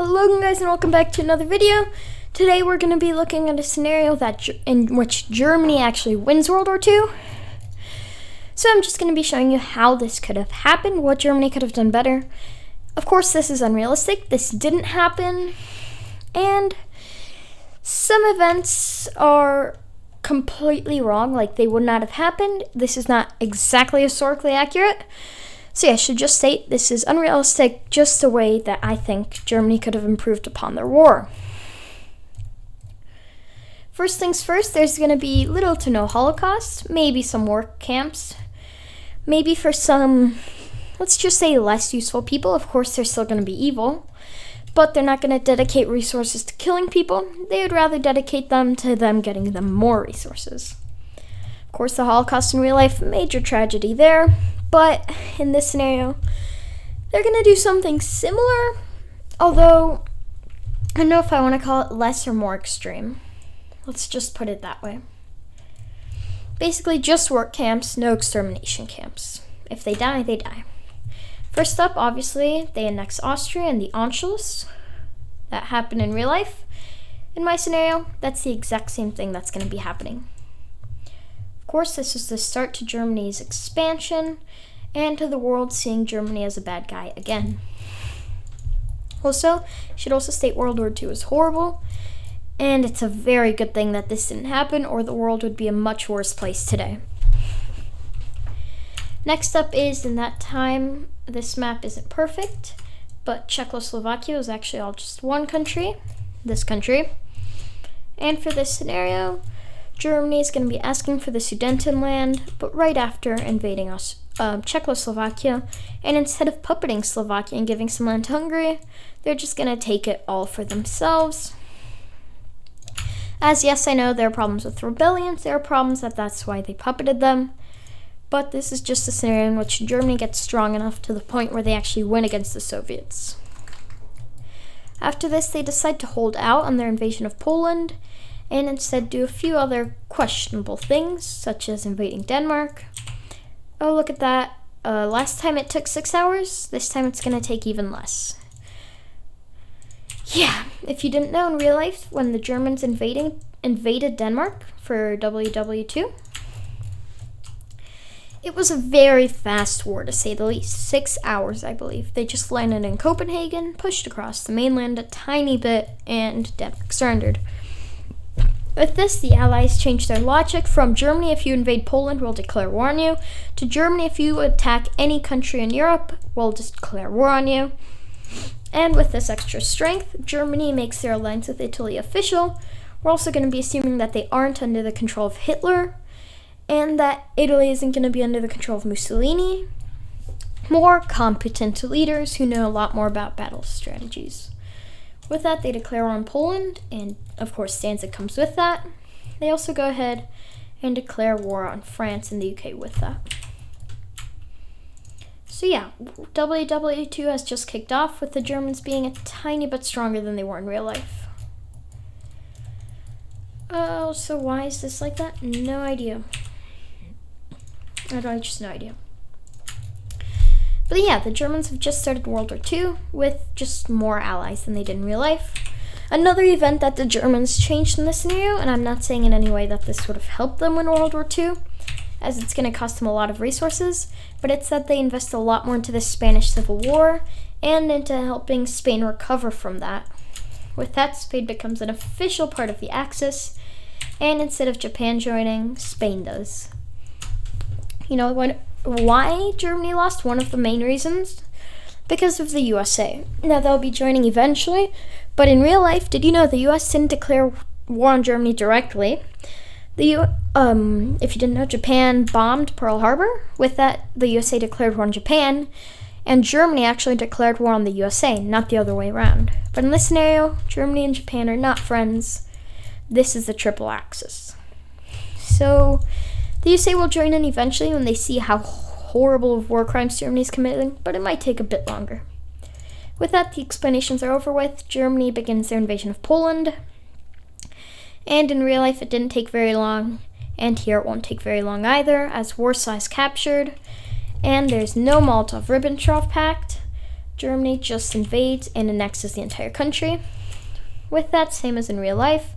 Hello guys and welcome back to another video. Today we're going to be looking at a scenario in which Germany actually wins World War II. So I'm just going to be showing you how this could have happened, what Germany could have done better. Of course this is unrealistic, this didn't happen, and some events are completely wrong, like they would not have happened. This is not exactly historically accurate. So yeah, I should just state this is unrealistic, just a way that I think Germany could have improved upon their war. First things first, there's going to be little to no Holocaust, maybe some work camps, maybe for some, let's just say less useful people. Of course they're still going to be evil, but they're not going to dedicate resources to killing people. They would rather dedicate them to them getting them more resources. Of course the Holocaust in real life, major tragedy there. But in this scenario, they're going to do something similar, although I don't know if I want to call it less or more extreme. Let's just put it that way. Basically, just work camps, no extermination camps. If they die, they die. First up, obviously, they annex Austria and the Anschluss. That happened in real life. In my scenario, that's the exact same thing that's going to be happening. Of course, this is the start to Germany's expansion and to the world seeing Germany as a bad guy again. Also, I should also state World War II is horrible, and it's a very good thing that this didn't happen, or the world would be a much worse place today. Next up is, in that time, this map isn't perfect, but Czechoslovakia is actually all just one country, this country. And for this scenario, Germany is going to be asking for the Sudetenland, but right after invading Czechoslovakia, and instead of puppeting Slovakia and giving some land to Hungary, they're just going to take it all for themselves. As yes, I know there are problems with rebellions, there are problems that's why they puppeted them, but this is just a scenario in which Germany gets strong enough to the point where they actually win against the Soviets. After this, they decide to hold out on their invasion of Poland, and instead do a few other questionable things, such as invading Denmark. Oh, look at that. Last time it took 6 hours, this time it's going to take even less. Yeah, if you didn't know, in real life, when the Germans invaded Denmark for ww2, it was a very fast war, to say the least. 6 hours, I believe. They just landed in Copenhagen, pushed across the mainland a tiny bit, and Denmark surrendered. With this, the Allies changed their logic from Germany, if you invade Poland, we'll declare war on you, to Germany, if you attack any country in Europe, we'll declare war on you. And with this extra strength, Germany makes their alliance with Italy official. We're also going to be assuming that they aren't under the control of Hitler, and that Italy isn't going to be under the control of Mussolini. More competent leaders who know a lot more about battle strategies. With that, they declare war on Poland, and of course Danzig comes with that. They also go ahead and declare war on France and the UK with that. So yeah, ww2 has just kicked off, with the Germans being a tiny bit stronger than they were in real life. So why is this like that? No idea. Just no idea. But yeah, the Germans have just started World War II with just more allies than they did in real life. Another event that the Germans changed in this scenario, and I'm not saying in any way that this would have helped them win World War II, as it's going to cost them a lot of resources, but it's that they invest a lot more into the Spanish Civil War and into helping Spain recover from that. With that, Spain becomes an official part of the Axis, and instead of Japan joining, Spain does. You know why Germany lost? One of the main reasons? Because of the USA. Now they'll be joining eventually, but in real life, did you know the US didn't declare war on Germany directly? If you didn't know, Japan bombed Pearl Harbor. With that, the USA declared war on Japan, and Germany actually declared war on the USA, not the other way around. But in this scenario, Germany and Japan are not friends. This is the triple axis. So the USA will join in eventually when they see how horrible of war crimes Germany is committing, but it might take a bit longer. With that, the explanations are over with. Germany begins their invasion of Poland. And in real life, it didn't take very long. And here it won't take very long either, as Warsaw is captured. And there's no Molotov-Ribbentrop Pact. Germany just invades and annexes the entire country. With that, same as in real life,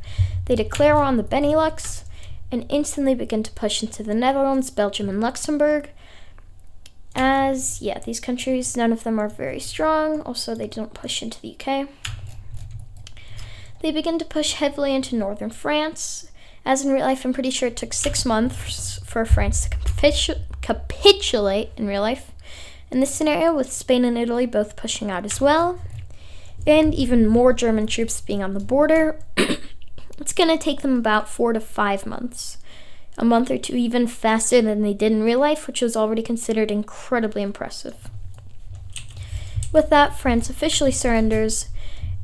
they declare war on the Benelux and instantly begin to push into the Netherlands, Belgium, and Luxembourg. As, these countries, none of them are very strong. Also, they don't push into the UK. They begin to push heavily into northern France. As in real life, I'm pretty sure it took 6 months for France to capitulate in real life. In this scenario, with Spain and Italy both pushing out as well, and even more German troops being on the border, it's going to take them about 4 to 5 months. A month or two even faster than they did in real life, which was already considered incredibly impressive. With that, France officially surrenders,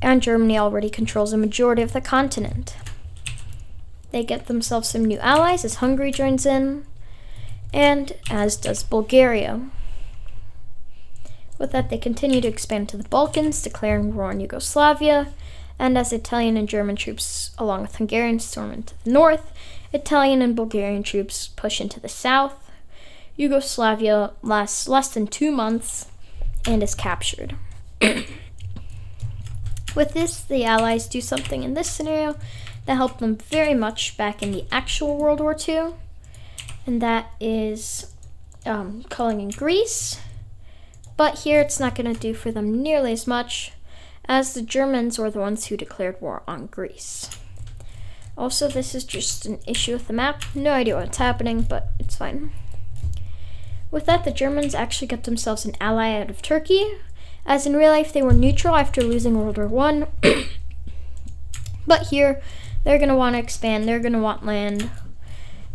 and Germany already controls a majority of the continent. They get themselves some new allies as Hungary joins in, and as does Bulgaria. With that, they continue to expand to the Balkans, declaring war on Yugoslavia, and as Italian and German troops, along with Hungarians, storm into the north, Italian and Bulgarian troops push into the south. Yugoslavia lasts less than 2 months and is captured. With this, the Allies do something in this scenario that helped them very much back in the actual World War II, and that is calling in Greece. But here it's not going to do for them nearly as much, as the Germans were the ones who declared war on Greece. Also, this is just an issue with the map. No idea what's happening, but it's fine. With that, the Germans actually got themselves an ally out of Turkey, as in real life they were neutral after losing World War I. But here, they're going to want to expand, they're going to want land,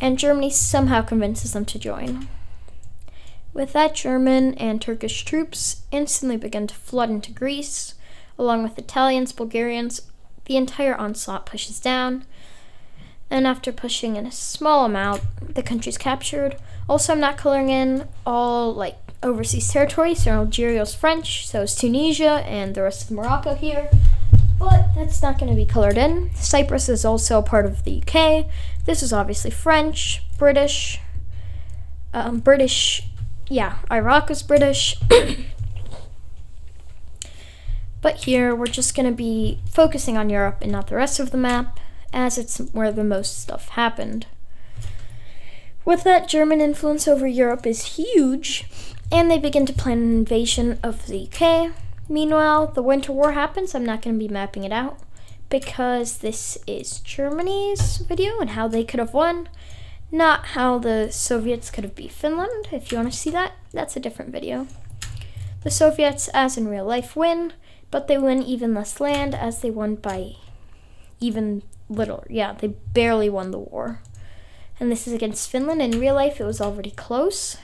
and Germany somehow convinces them to join. With that, German and Turkish troops instantly begin to flood into Greece, along with Italians, Bulgarians. The entire onslaught pushes down, and after pushing in a small amount, the country's captured. Also, I'm not coloring in all overseas territory, so Algeria is French, so is Tunisia, and the rest of Morocco here. But that's not going to be colored in. Cyprus is also a part of the UK. This is obviously French, British, Iraq is British. But here, we're just going to be focusing on Europe and not the rest of the map, as it's where the most stuff happened. With that, German influence over Europe is huge, and they begin to plan an invasion of the UK. Meanwhile, the Winter War happens. I'm not going to be mapping it out, because this is Germany's video and how they could have won, not how the Soviets could have beat Finland. If you want to see that, that's a different video. The Soviets, as in real life, win, but they win even less land, as they won by even little. They barely won the war. And this is against Finland. In real life, it was already close.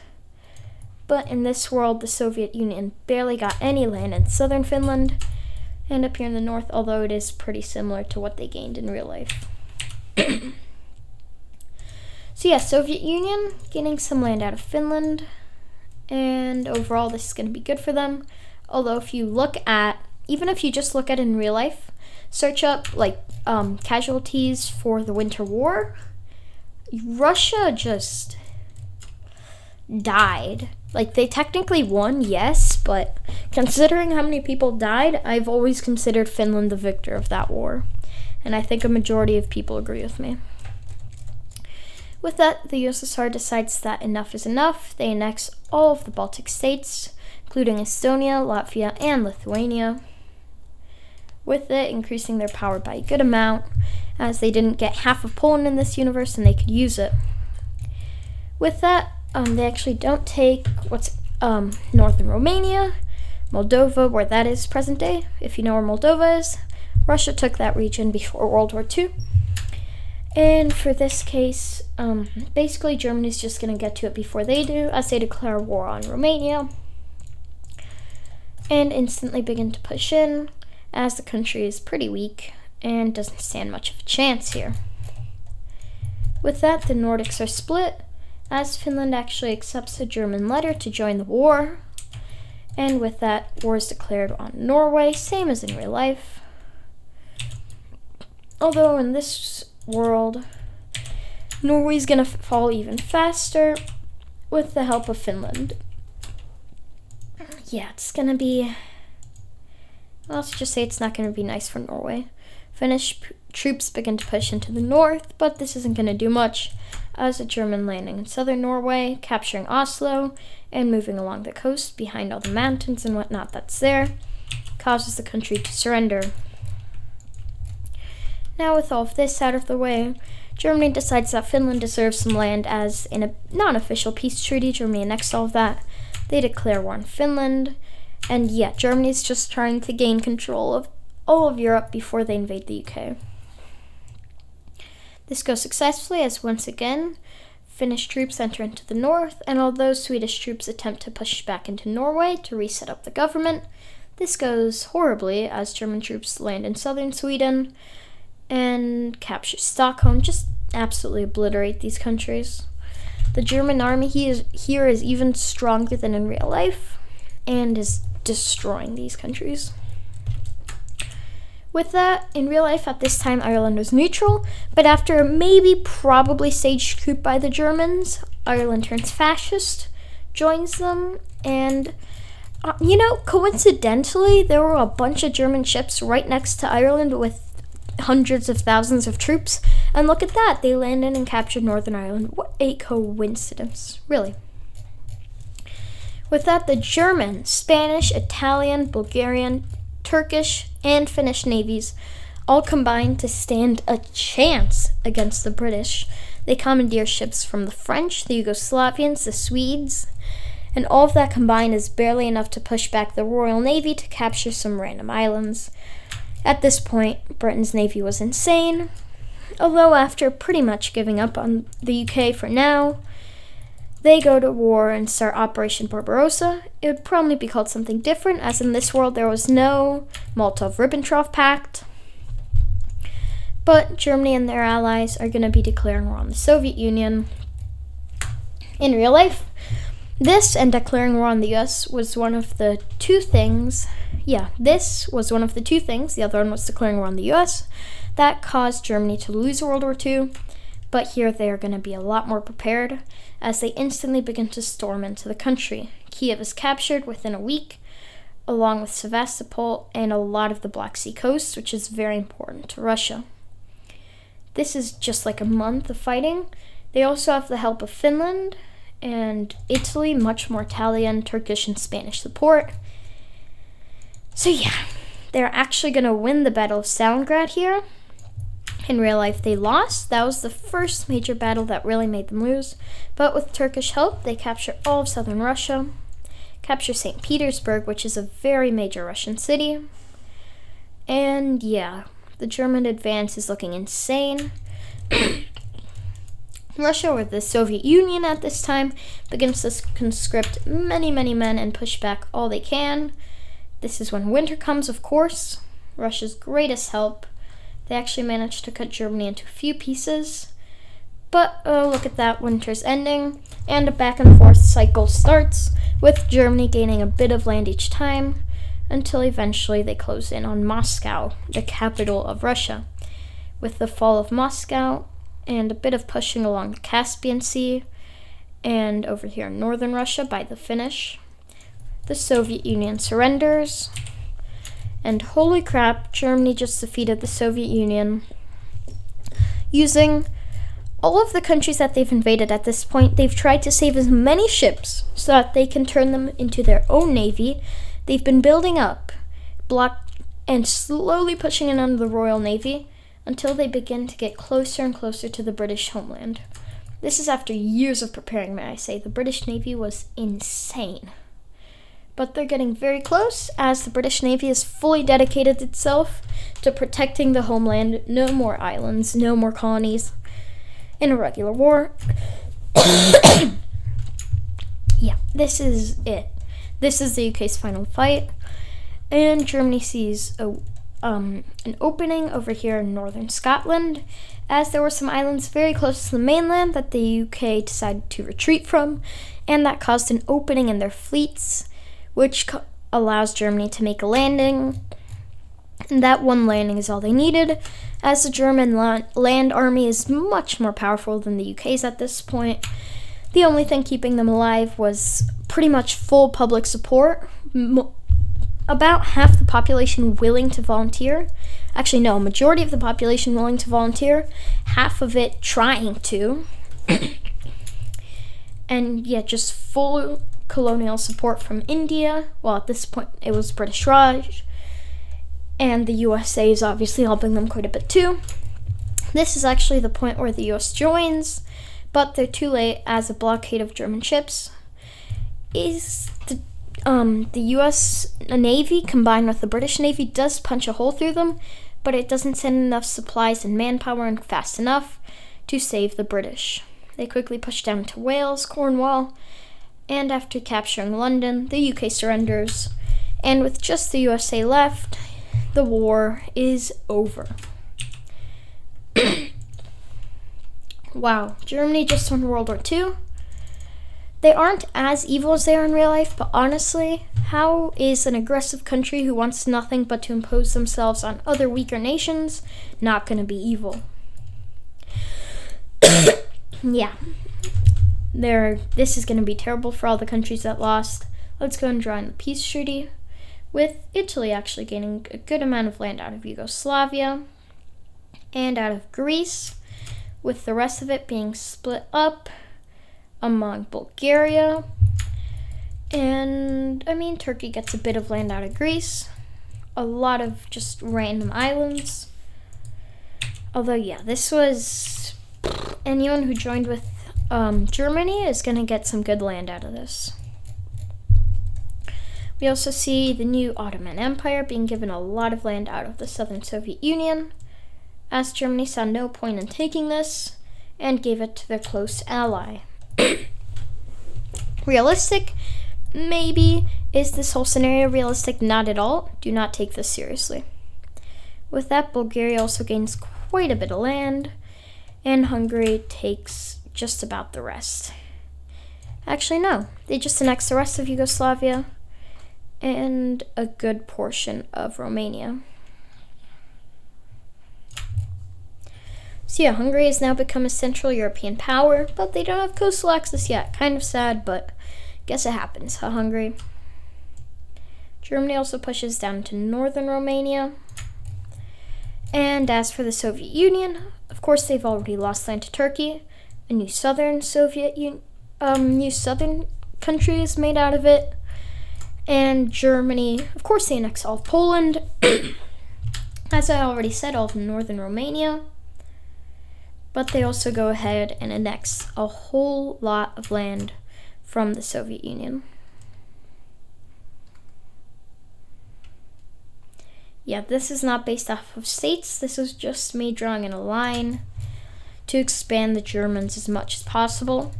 But in this world, the Soviet Union barely got any land in southern Finland, and up here in the north, although it is pretty similar to what they gained in real life. So Soviet Union gaining some land out of Finland, and overall this is going to be good for them. Although if you look at, even if you just look at it in real life, search up casualties for the Winter War, Russia just died. They technically won, yes, but considering how many people died, I've always considered Finland the victor of that war. And I think a majority of people agree with me. With that, the USSR decides that enough is enough. They annex all of the Baltic states, including Estonia, Latvia, and Lithuania. With it, increasing their power by a good amount, as they didn't get half of Poland in this universe and they could use it. With that, they actually don't take northern Romania, Moldova, where that is present day, if you know where Moldova is. Russia took that region before World War II. And for this case, basically Germany's just going to get to it before they do, as they declare war on Romania, and instantly begin to push in, as the country is pretty weak and doesn't stand much of a chance here. With that, the Nordics are split, as Finland actually accepts a German letter to join the war, and with that, war is declared on Norway, same as in real life. Although in this world, Norway's gonna fall even faster with the help of Finland. It's gonna be let's just say it's not going to be nice for Norway. Finnish troops begin to push into the north, but this isn't going to do much, as the German landing in southern Norway, capturing Oslo, and moving along the coast behind all the mountains and whatnot that's there, causes the country to surrender. Now with all of this out of the way, Germany decides that Finland deserves some land, as in a non-official peace treaty, Germany annexed all of that. They declare war on Finland, and yeah, Germany's just trying to gain control of all of Europe before they invade the UK. This goes successfully, as once again, Finnish troops enter into the north, and although Swedish troops attempt to push back into Norway to reset up the government, this goes horribly, as German troops land in southern Sweden and capture Stockholm, just absolutely obliterate these countries. The German army here is even stronger than in real life, and is destroying these countries. With that, in real life at this time, Ireland was neutral, but after a probably staged coup by the Germans, Ireland turns fascist, joins them, and coincidentally, there were a bunch of German ships right next to Ireland with hundreds of thousands of troops, and look at that, they landed and captured Northern Ireland. What a coincidence, really. With that, the German, Spanish, Italian, Bulgarian, Turkish, and Finnish navies all combined to stand a chance against the British. They commandeer ships from the French, the Yugoslavians, the Swedes, and all of that combined is barely enough to push back the Royal Navy to capture some random islands. At this point, Britain's navy was insane, although after pretty much giving up on the UK for now, they go to war and start Operation Barbarossa. It would probably be called something different, as in this world there was no Molotov-Ribbentrop Pact. But Germany and their allies are going to be declaring war on the Soviet Union. In real life, this and declaring war on the US was one of the two things. This was one of the two things. The other one was declaring war on the US. That caused Germany to lose World War II. But here they are going to be a lot more prepared, as they instantly begin to storm into the country. Kiev is captured within a week, along with Sevastopol and a lot of the Black Sea coast, which is very important to Russia. This is just like a month of fighting. They also have the help of Finland and Italy, much more Italian, Turkish, and Spanish support. So yeah, they're actually going to win the Battle of Stalingrad here. In real life, they lost. That was the first major battle that really made them lose. But with Turkish help, they capture all of southern Russia, capture St. Petersburg, which is a very major Russian city. And yeah, the German advance is looking insane. Russia, or the Soviet Union at this time, begins to conscript many men and push back all they can. This is when winter comes, of course. Russia's greatest help. They actually managed to cut Germany into a few pieces. But look at that, winter's ending, and a back and forth cycle starts, with Germany gaining a bit of land each time, until eventually they close in on Moscow, the capital of Russia. With the fall of Moscow, and a bit of pushing along the Caspian Sea, and over here in northern Russia by the Finnish, the Soviet Union surrenders. And holy crap, Germany just defeated the Soviet Union. Using all of the countries that they've invaded at this point, they've tried to save as many ships so that they can turn them into their own navy. They've been building up, and slowly pushing in under the Royal Navy until they begin to get closer and closer to the British homeland. This is after years of preparing, may I say. The British Navy was insane. But they're getting very close, as the British Navy has fully dedicated itself to protecting the homeland. No more islands, no more colonies in a regular war. Yeah, this is it. This is the UK's final fight, and Germany sees an opening over here in northern Scotland, as there were some islands very close to the mainland that the UK decided to retreat from, and that caused an opening in their fleets, which allows Germany to make a landing. And that one landing is all they needed, as the German land army is much more powerful than the UK's at this point. The only thing keeping them alive was pretty much full public support. about half the population willing to volunteer. Actually, no, majority of the population willing to volunteer, half of it trying to. And yeah, just full colonial support from India. Well, at this point, it was British Raj. And the USA is obviously helping them quite a bit too. This is actually the point where the US joins, but they're too late as a blockade of German ships is the US Navy combined with the British Navy does punch a hole through them, but it doesn't send enough supplies and manpower and fast enough to save the British. They quickly push down to Wales, Cornwall, and after capturing London, the UK surrenders, and with just the USA left, the war is over. Wow, Germany just won World War II. They aren't as evil as they are in real life, but honestly, how is an aggressive country who wants nothing but to impose themselves on other weaker nations not going to be evil? Yeah, this is going to be terrible for all the countries that lost. Let's go and draw in the peace treaty, with Italy actually gaining a good amount of land out of Yugoslavia and out of Greece, with the rest of it being split up among Bulgaria. And, Turkey gets a bit of land out of Greece. A lot of just random islands. Although, yeah, this was... Anyone who joined with Germany is going to get some good land out of this. We also see the new Ottoman Empire being given a lot of land out of the Southern Soviet Union, as Germany saw no point in taking this and gave it to their close ally. Realistic? Maybe. Is this whole scenario realistic? Not at all. Do not take this seriously. With that, Bulgaria also gains quite a bit of land, and Hungary takes just about the rest. Actually, no. They just annexed the rest of Yugoslavia and a good portion of Romania. So yeah, Hungary has now become a Central European power, but they don't have coastal access yet. Kind of sad, but guess it happens, huh, Hungary? Germany also pushes down to northern Romania. And as for the Soviet Union, of course they've already lost land to Turkey. A new southern country is made out of it. And Germany, of course they annex all of Poland. As I already said, all of northern Romania. But they also go ahead and annex a whole lot of land from the Soviet Union. Yeah, this is not based off of states. This is just me drawing in a line to expand the Germans as much as possible.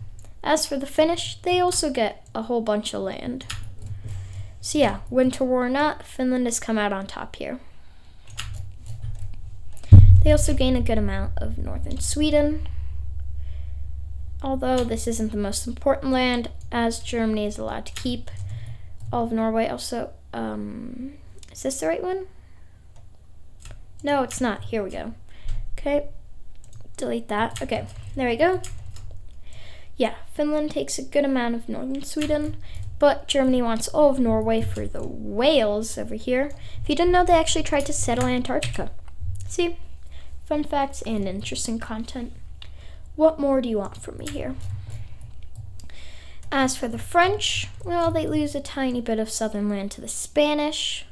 As for the Finnish, they also get a whole bunch of land. So yeah, winter war or not, Finland has come out on top here. They also gain a good amount of northern Sweden, although this isn't the most important land, as Germany is allowed to keep all of Norway. Also, is this the right one? No, it's not. Here we go. Okay, delete that. Okay, there we go. Yeah, Finland takes a good amount of northern Sweden, but Germany wants all of Norway for the whales over here. If you didn't know, they actually tried to settle Antarctica. See? Fun facts and interesting content. What more do you want from me here? As for the French, well, they lose a tiny bit of southern land to the Spanish.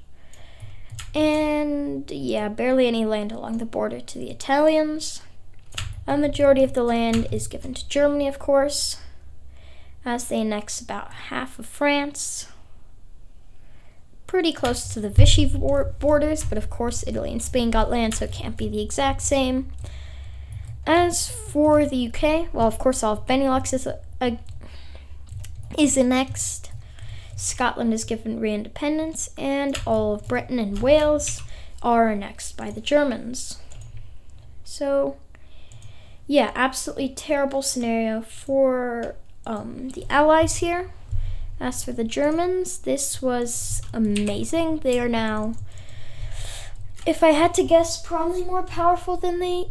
And yeah, barely any land along the border to the Italians. A majority of the land is given to Germany, of course, as they annex about half of France. Pretty close to the Vichy borders, but of course Italy and Spain got land, so it can't be the exact same. As for the UK, well, of course all of Benelux is annexed. Scotland is given re-independence, and all of Britain and Wales are annexed by the Germans. So, yeah, absolutely terrible scenario for the Allies here. As for the Germans, this was amazing. They are now, if I had to guess, probably more powerful than the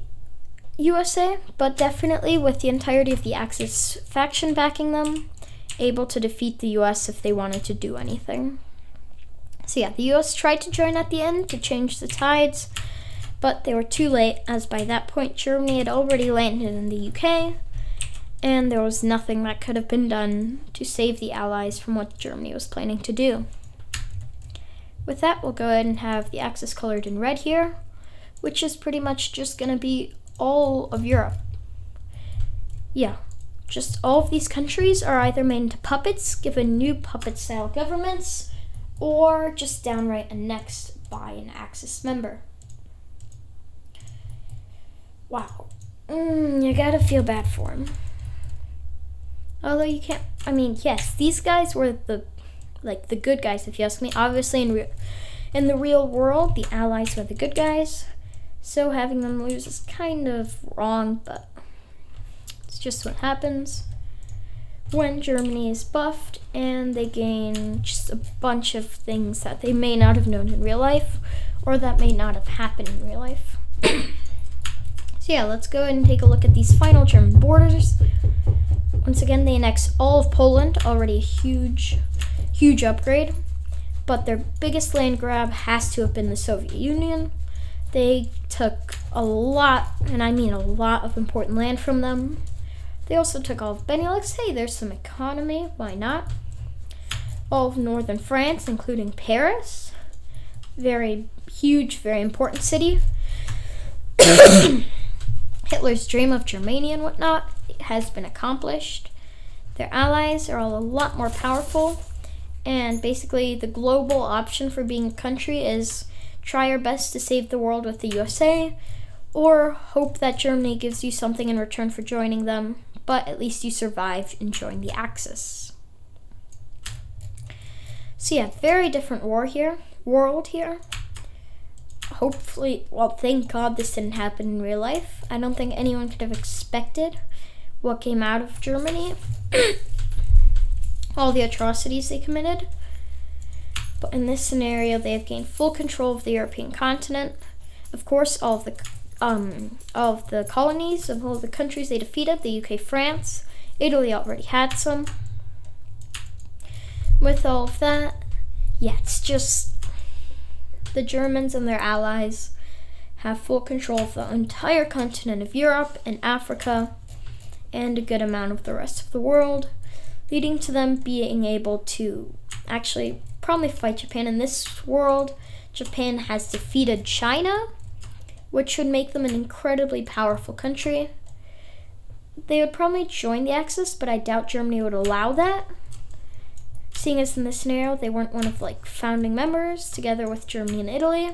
USA, but definitely with the entirety of the Axis faction backing them, able to defeat the US if they wanted to do anything. So yeah, the US tried to join at the end to change the tides, but they were too late, as by that point Germany had already landed in the UK, and there was nothing that could have been done to save the Allies from what Germany was planning to do. With that, we'll go ahead and have the axis colored in red here, which is pretty much just going to be all of Europe. Yeah, just all of these countries are either made into puppets, given new puppet-style governments, or just downright annexed by an Axis member. Wow. You gotta feel bad for him. Although you can't, yes, these guys were the good guys, if you ask me. Obviously, in the real world, the Allies were the good guys. So having them lose is kind of wrong, but it's just what happens when Germany is buffed and they gain just a bunch of things that they may not have known in real life, or that may not have happened in real life. So yeah, let's go ahead and take a look at these final German borders. Once again, they annex all of Poland, already a huge upgrade, but their biggest land grab has to have been the Soviet Union. They took a lot, and I mean a lot, of important land from them. They also took all of Benelux. Hey, there's some economy, why not? All of northern France, including Paris. Very huge, very important city. Hitler's dream of Germany and whatnot has been accomplished. Their allies are all a lot more powerful, and basically the global option for being a country is try your best to save the world with the USA, or hope that Germany gives you something in return for joining them, but at least you survive and join the Axis. So yeah, very different world here. Hopefully, well, thank God this didn't happen in real life. I don't think anyone could have expected what came out of Germany. All the atrocities they committed. But in this scenario, they have gained full control of the European continent. Of course, all of the colonies of all the countries they defeated, the UK, France, Italy already had some. With all of that, yeah, it's just the Germans and their allies have full control of the entire continent of Europe and Africa and a good amount of the rest of the world, leading to them being able to actually probably fight Japan. In this world, Japan has defeated China, which would make them an incredibly powerful country. They would probably join the Axis, but I doubt Germany would allow that, seeing as in this scenario they weren't one of founding members together with Germany and Italy.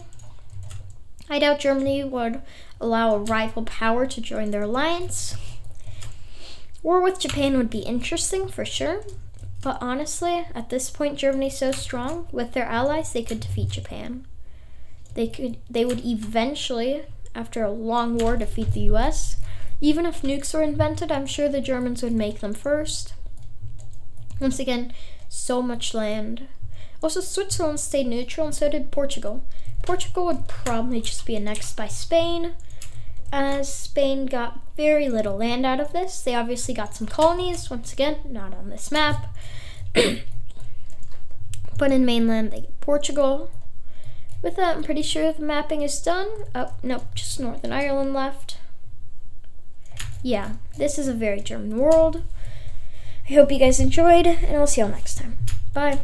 I doubt Germany would allow a rival power to join their alliance. War with Japan would be interesting for sure, but honestly, at this point, Germany's so strong, with their allies, they could defeat Japan. They would eventually, after a long war, defeat the US. Even if nukes were invented, I'm sure the Germans would make them first. Once again, so much land. Also, Switzerland stayed neutral, and so did Portugal. Portugal would probably just be annexed by Spain, as Spain got very little land out of this. They obviously got some colonies, once again, not on this map. But in mainland, they get Portugal. With that, I'm pretty sure the mapping is done. Oh, nope, just Northern Ireland left. Yeah, this is a very German world. I hope you guys enjoyed, and I'll see y'all next time. Bye.